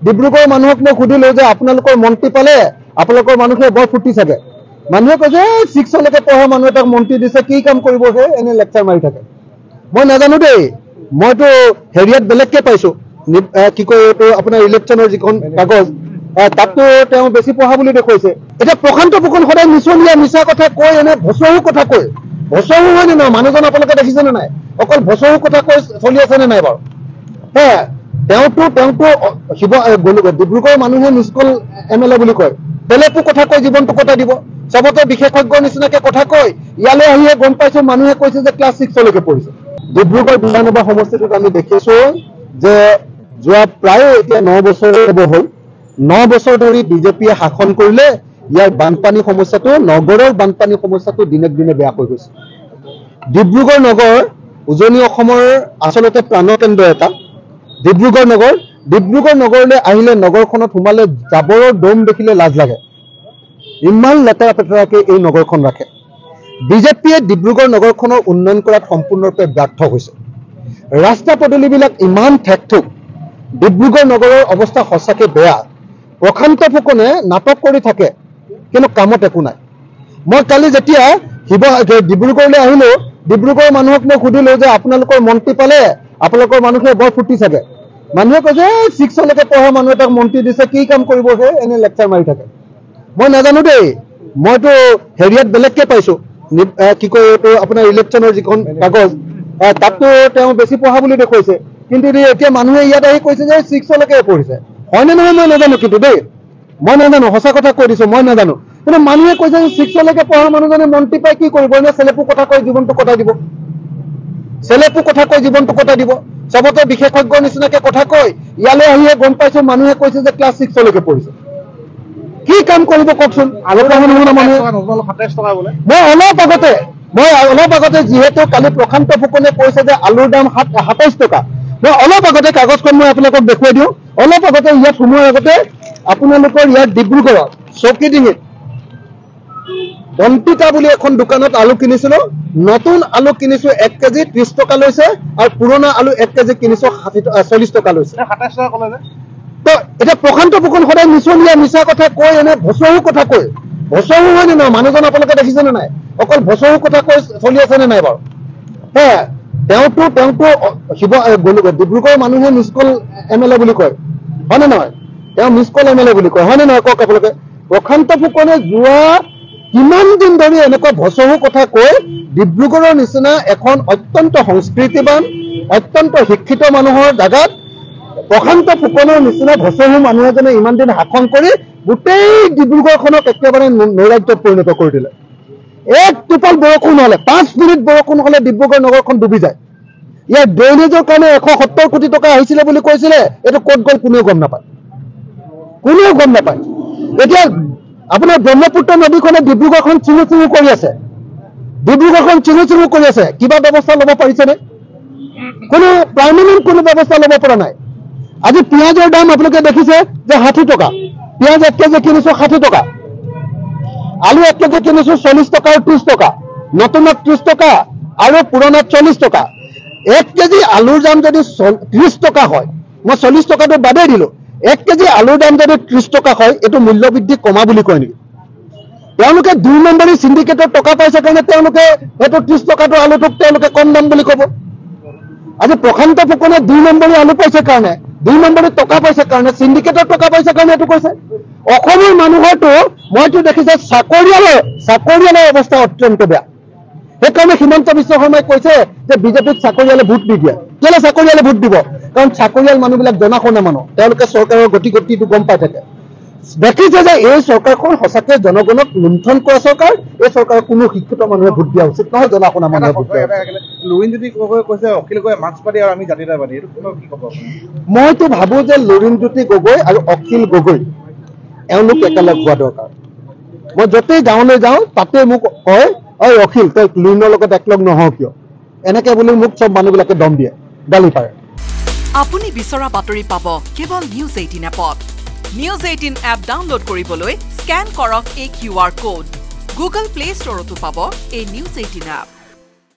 ডিব্ৰুগড়ৰ মানুহক মই সুধিলো যে আপোনালোকৰ মন্ত্ৰী পালে আপোনালোকৰ মানুহে বৰ ফুটি চাগে মানুহে কৈছে 6লৈকে পঢ়া মানুহ এটাক মন্ত্ৰী দিছে কি কাম কৰিব হে এনে লেকচাৰ মাৰি থাকে মই নাজানো দেই মইতো হেৰিয়াত বেলেগকে পাইছো কি কয় এইটো আপোনাৰ ইলেকশ্যনৰ যিখন কাগজ তাততো তেওঁ বেছি পঢ়া বুলি দেখুৱাইছে এতিয়া প্ৰশান্ত ফুকন সদায় মিছলীয়া মিছা কথা কৈ এনে ভচহু কথা কৈ ভচহু হয় নে নহয় মানুহজন আপোনালোকে দেখিছেনে নাই অকল ভচহু কথা কৈ চলি আছেনে নাই বাৰু তেওঁতো ডিব্ৰুগড়ৰ মানুহে নিষ্কল MLA বুলি কয় বেলেগো কথা কৈ জীৱনটো কটাই দিব চবতে বিশেষজ্ঞৰ নিচিনাকে কথা কয় ইয়ালৈ আহিয়ে গম পাইছো মানুহে কৈছে যে ক্লাছ 6লৈকে পঢ়িছে ডিব্ৰুগড় বিধানসভা সমষ্টিটোত আমি দেখিছো যে যোৱা প্ৰায় এতিয়া 9 বছৰ হ'ল 9 বছৰ ধৰি বিজেপিয়ে শাসন কৰিলে ইয়াৰ বানপানী সমস্যাটো নগৰৰ বানপানী সমস্যাটো দিনক দিনে বেয়া হৈ গৈছে ডিব্ৰুগড় নগৰ উজনি অসমৰ আচলতে প্ৰাণকেন্দ্ৰ এটা ডিব্ৰুগড় নগৰলৈ আহিলে নগৰখনত সোমালে জাবৰৰ দম দেখিলে লাজ লাগে ইমান লেতেৰা পেতেৰাকে এই নগৰখন ৰাখে বিজেপিয়ে ডিব্ৰুগড় নগৰখনৰ উন্নয়ন কৰাত সম্পূৰ্ণৰূপে ব্যৰ্থ হৈছে ৰাস্তা পদূলিবিলাক ইমান ঠেকঠুক ডিব্ৰুগড় নগৰৰ অৱস্থা সঁচাকৈ বেয়া প্ৰশান্ত ফুকনে নাটক কৰি থাকে কিন্তু কামত একো নাই মই কালি যেতিয়া ডিব্ৰুগড়লৈ আহিলো ডিব্ৰুগড়ৰ মানুহক মই সুধিলো যে আপোনালোকৰ মন্ত্ৰী পালে আপোনালোকৰ মানুহে বৰ ফুটি চাগে মানুহে কৈছে 6লৈকে পঢ়া মানুহ এটাক মন্ত্ৰী দিছে কি কাম কৰিব হে এনে লেকচাৰ মাৰি থাকে মই নাজানো দেই মইতো হেৰিয়াত বেলেগকে পাইছো কি কয় এইটো আপোনাৰ ইলেকশ্যনৰ যিখন কাগজ তাততো তেওঁ বেছি পঢ়া বুলি দেখুৱাইছে কিন্তু এতিয়া মানুহে ইয়াত আহি কৈছে যে 6লৈকে পঢ়িছে হয়নে নহয় মই নাজানো কিন্তু দেই মই নাজানো সঁচা কথা কৈ দিছো মই নাজানো কিন্তু মানুহে কৈছে যে 6লৈকে পঢ়া মানুহজনে মন্ত্ৰী পাই কি কৰিব এনে চেলেপু কথা কৈ জীৱনটো কটাই দিব চবতে বিশেষজ্ঞৰ নিচিনাকে কথা কয় ইয়ালৈ আহিয়ে গম পাইছো মানুহে কৈছে যে ক্লাছ 6লৈকে পঢ়িছে কি কাম কৰিব কওকচোন মই অলপ আগতে যিহেতু কালি প্ৰশান্ত ফুকনে কৈছে যে আলুৰ দাম 27 টকা মই অলপ আগতে কাগজখন মই আপোনালোকক দেখুৱাই দিওঁ অলপ আগতে ইয়াত সোমোৱাৰ আগতে আপোনালোকৰ ইয়াত ডিব্ৰুগড়ত চৌকিডিঙিত বন্তিতা বুলি এখন দোকানত আলু কিনিছিলো নতুন আলু কিনিছো 1 কেজি 30 টকা লৈছে আৰু পুৰণা আলু 1 কেজি কিনিছো 40 টকা লৈছে 27 টকা ক'লে তো এটা প্ৰশান্ত ফুকন সদায় মিছলীয়া মিছা কথা কৈ এনে ভচহু কথা কৈ ভচহু হয় নে নহয় মানুহজন আপোনালোকে দেখিছেনে নাই অকল ভচহু কথা কৈ চলি আছেনে নাই বাৰু তেওঁতো ডিব্ৰুগড়ৰ মানুহে নিষ্কল MLA বুলি কয় হয়নে নহয় তেওঁ নিষ্কল MLA বুলি কয় হয়নে নহয় কওক আপোনালোকে প্ৰশান্ত ফুকনে যোৱা কিমান দিন ধৰি এনেকুৱা ভচহু কথা কৈ ডিব্ৰুগড়ৰ নিচিনা এখন অত্যন্ত সংস্কৃতিবান অত্যন্ত শিক্ষিত মানুহৰ জাগাত প্ৰশান্ত ফুকনৰ নিচিনা ভচহু মানুহ এজনে ইমান দিন শাসন কৰি গোটেই ডিব্ৰুগড়খনক একেবাৰে নৈৰাজ্যত পৰিণত কৰি দিলে এক টোপাল বৰষুণ হলে 5 মিনিট বৰষুণ হলে ডিব্ৰুগড় নগৰখন ডুবি যায় ইয়াৰ ড্ৰেইনেজৰ কাৰণে 170 কোটি টকা আহিছিলে বুলি কৈছিলে এইটো ক'ত গ'ল কোনেও গম নাপায় এতিয়া আপোনাৰ ব্ৰহ্মপুত্ৰ নদীখনে ডিব্ৰুগড়খন চিঙু কৰি আছে কিবা ব্যৱস্থা ল'ব পাৰিছেনে কোনো পাৰ্মানেণ্ট কোনো ব্যৱস্থা ল'ব পৰা নাই আজি পিঁয়াজৰ দাম আপোনালোকে দেখিছে যে 60 টকা পিঁয়াজ 1 কেজি কিনিছো 60 টকা আলু 1 কেজি কিনিছো 40 টকা আৰু 30 টকা নতুনত 30 টকা আৰু পুৰণাত 40 টকা 1 কেজি আলুৰ দাম যদি 30 টকা হয় মই 40 টকাটো বাদেই দিলো 1 কেজি আলুৰ দাম যদি 30 টকা হয় এটো মূল্য বৃদ্ধি কমা বুলি কয় নেকি তেওঁলোকে 2 নম্বৰী সিন্ডিকেটৰ টকা পাইছে কাৰণে তেওঁলোকে এটো 30 টকাটো আলুটোক তেওঁলোকে কম দাম বুলি ক'ব আজি প্ৰশান্ত ফুকনে 2 নম্বৰী আলু পাইছে কাৰণে 2 নম্বৰী টকা পাইছে কাৰণে সিন্ডিকেটৰ টকা পাইছে কাৰণে এটো কৈছে অসমৰ মানুহৰটো মইতো দেখিছে চাকৰিয়ালৰ অৱস্থা অত্যন্ত বেয়া সেইকাৰণে হিমন্ত বিশ্ব শৰ্মাই কৈছে যে বিজেপিক চাকৰিয়ালে ভোট নিদিয়ে কেলে চাকৰিয়ালে ভোট দিব কাৰণ চাকৰিয়াল মানুহবিলাক জনাশুনা মানুহ তেওঁলোকে চৰকাৰৰ গতিটো গম পাই থাকে দেখিছে যে এই চৰকাৰখন সঁচাকৈ জনগণক লুণ্ঠন কৰা চৰকাৰ এই চৰকাৰৰ কোনো শিক্ষিত মানুহে ভোট দিয়া উচিত নহয় জনাশুনা মানুহে ভোট দিয়া লুৰিণজ্যোতি গগৈ কৈছে অখিল গগৈ মাৰ্ক্সবাদী আৰু আমি জাতিবাদী এইটো কি ক'ব মইতো ভাবো যে লুৰিণজ্যোতি গগৈ আৰু অখিল গগৈ এওঁলোক একেলগ হোৱা দৰকাৰ মই য'তেই গাঁৱলৈ যাওঁ তাতে মোক কয় ঐ অখিল তই লুৰিণৰ লগত একলগ নহও কিয় এনেকে বুলি মোক চব মানুহবিলাকে দম দিয়ে গালি পাৰে আপুনি বিচৰা বাতৰি পাব কেৱল নিউজ 18 এপত নিউজ 18 এপ ডাউনলোড কৰিবলৈ স্ক্যান কৰক এই QR কোড গুগল প্লে ষ্টৰতো পাব এই নিউজ 18 এপ